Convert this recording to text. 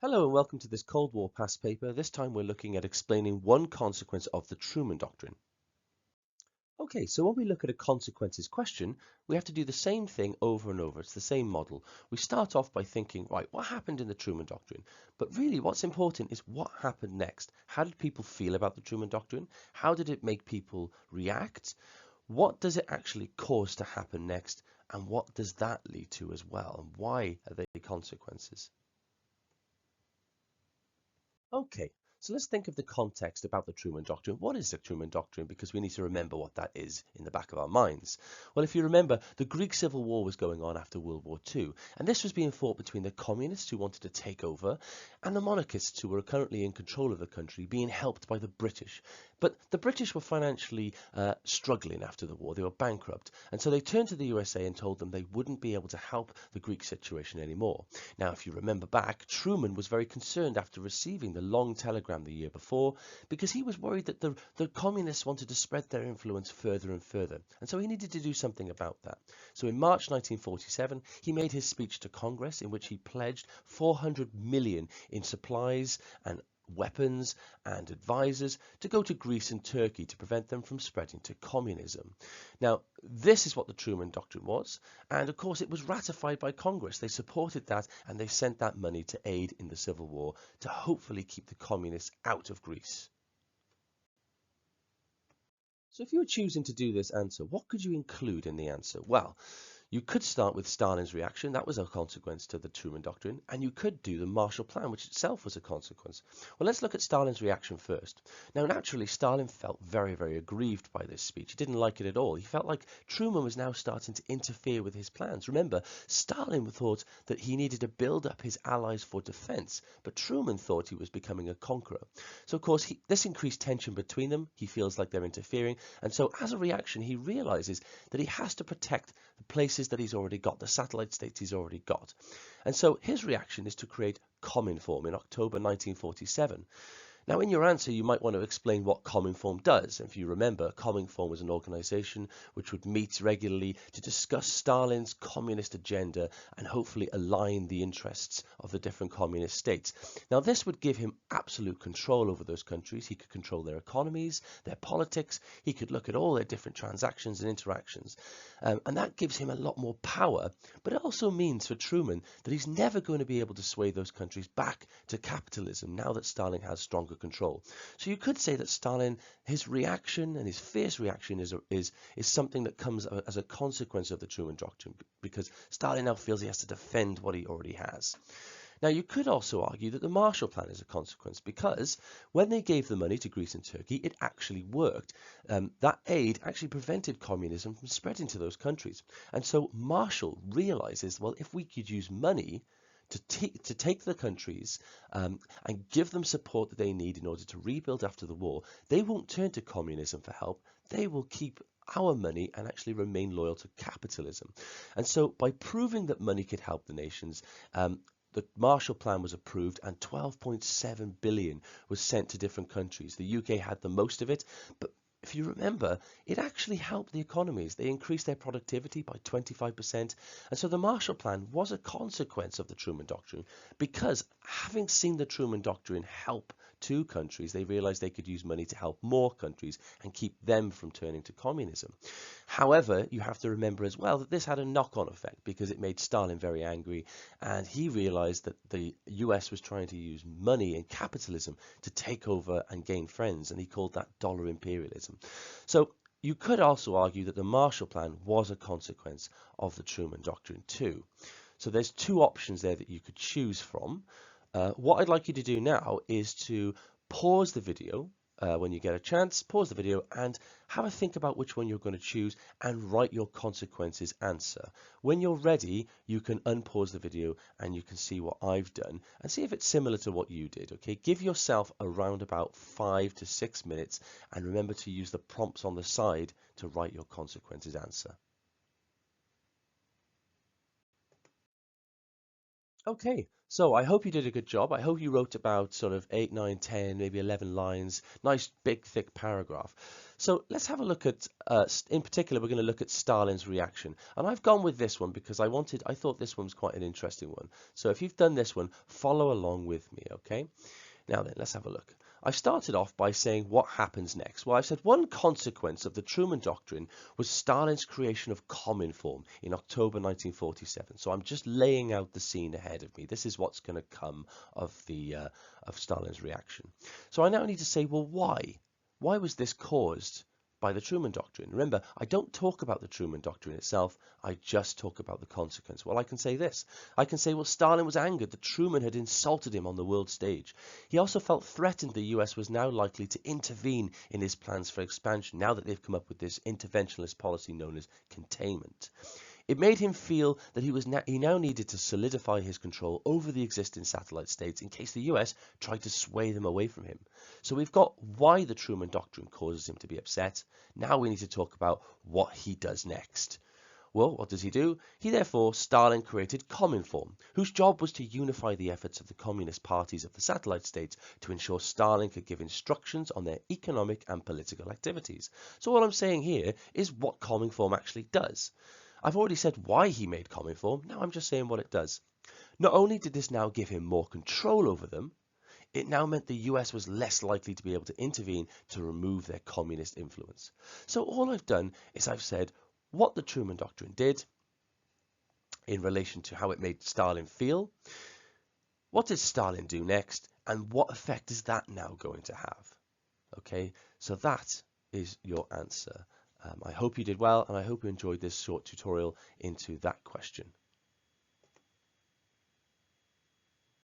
Hello and welcome to this Cold War past paper. This time we're looking at explaining one consequence of the Truman Doctrine. Okay, so when we look at a consequences question, we have to do the same thing over and over. It's the same model. We start off by thinking, right, what happened in the Truman Doctrine? But really what's important is what happened next. How did people feel about the Truman Doctrine? How did it make people react? What does it actually cause to happen next? And what does that lead to as well? And why are they consequences? Okay, so let's think of the context about the Truman Doctrine. What is the Truman Doctrine? Because we need to remember what that is in the back of our minds. Well, if you remember, the Greek Civil War was going on after World War II, and this was being fought between the communists who wanted to take over and the monarchists who were currently in control of the country, being helped by the British. But the British were financially struggling after the war. They were bankrupt, and so they turned to the USA and told them they wouldn't be able to help the Greek situation anymore. Now, if you remember back, Truman was very concerned after receiving the long telegram the year before because he was worried that the communists wanted to spread their influence further and further. And so he needed to do something about that. So in March 1947, he made his speech to Congress in which he pledged 400 million in supplies and weapons and advisors to go to Greece and Turkey to prevent them from spreading to communism. Now, this is what the Truman Doctrine was, and of course it was ratified by Congress. They supported that and they sent that money to aid in the Civil War to hopefully keep the communists out of Greece. So if you were choosing to do this answer, what could you include in the answer? Well, you could start with Stalin's reaction. That was a consequence to the Truman Doctrine. And you could do the Marshall Plan, which itself was a consequence. Well, let's look at Stalin's reaction first. Now, naturally, Stalin felt very, very aggrieved by this speech. He didn't like it at all. He felt like Truman was now starting to interfere with his plans. Remember, Stalin thought that he needed to build up his allies for defense, but Truman thought he was becoming a conqueror. So, of course, this increased tension between them. He feels like they're interfering. And so, as a reaction, he realizes that he has to protect the places that he's already got, the satellite states he's already got. And so his reaction is to create Cominform in October 1947. Now, in your answer, you might want to explain what Cominform does. If you remember, Cominform was an organization which would meet regularly to discuss Stalin's communist agenda and hopefully align the interests of the different communist states. Now, this would give him absolute control over those countries. He could control their economies, their politics. He could look at all their different transactions and interactions. And that gives him a lot more power. But it also means for Truman that he's never going to be able to sway those countries back to capitalism now that Stalin has stronger control. So you could say that Stalin, his reaction and his fierce reaction is something that comes as a consequence of the Truman Doctrine, because Stalin now feels he has to defend what he already has. Now, you could also argue that the Marshall Plan is a consequence because when they gave the money to Greece and Turkey, it actually worked. That aid actually prevented communism from spreading to those countries. And so Marshall realizes, well, if we could use money to take the countries and give them support that they need in order to rebuild after the war, they won't turn to communism for help. They will keep our money and actually remain loyal to capitalism. And so by proving that money could help the nations, the Marshall Plan was approved and 12.7 billion was sent to different countries. The UK had the most of it, but if you remember, it actually helped the economies. They increased their productivity by 25%. And so the Marshall Plan was a consequence of the Truman Doctrine because having seen the Truman Doctrine help two countries, they realized they could use money to help more countries and keep them from turning to communism. However, you have to remember as well that this had a knock-on effect because it made Stalin very angry, and he realized that the US was trying to use money and capitalism to take over and gain friends, and he called that dollar imperialism. So you could also argue that the Marshall Plan was a consequence of the Truman Doctrine too. So there's two options there that you could choose from. What I'd like you to do now is to pause the video when you get a chance, pause the video and have a think about which one you're going to choose and write your consequences answer. When you're ready, you can unpause the video and you can see what I've done and see if it's similar to what you did. Okay, give yourself around about 5 to 6 minutes and remember to use the prompts on the side to write your consequences answer. Okay, So I hope you did a good job. I hope you wrote about sort of 8, 9, 10, maybe 11 lines, nice big thick paragraph. So let's have a look at, in particular, we're going to look at Stalin's reaction. And I've gone with this one because I thought this one was quite an interesting one. So if you've done this one, follow along with me, okay? Now then, let's have a look. I've started off by saying what happens next. Well, I've said one consequence of the Truman Doctrine was Stalin's creation of Cominform in October 1947. So I'm just laying out the scene ahead of me. This is what's going to come of Stalin's reaction. So I now need to say, well, why? Why was this caused by the Truman Doctrine? Remember, I don't talk about the Truman Doctrine itself, I just talk about the consequence. Well, I can say this. I can say, well, Stalin was angered that Truman had insulted him on the world stage. He also felt threatened the US was now likely to intervene in his plans for expansion, now that they've come up with this interventionist policy known as containment. It made him feel that he now needed to solidify his control over the existing satellite states in case the US tried to sway them away from him. So we've got why the Truman Doctrine causes him to be upset. Now we need to talk about what he does next. Well, what does he do? Stalin created Cominform, whose job was to unify the efforts of the communist parties of the satellite states to ensure Stalin could give instructions on their economic and political activities. So all I'm saying here is what Cominform actually does. I've already said why he made Cominform, now I'm just saying what it does. Not only did this now give him more control over them, it now meant the US was less likely to be able to intervene to remove their communist influence. So all I've done is I've said what the Truman Doctrine did in relation to how it made Stalin feel, what did Stalin do next, and what effect is that now going to have? Okay, so that is your answer. I hope you did well, and I hope you enjoyed this short tutorial into that question.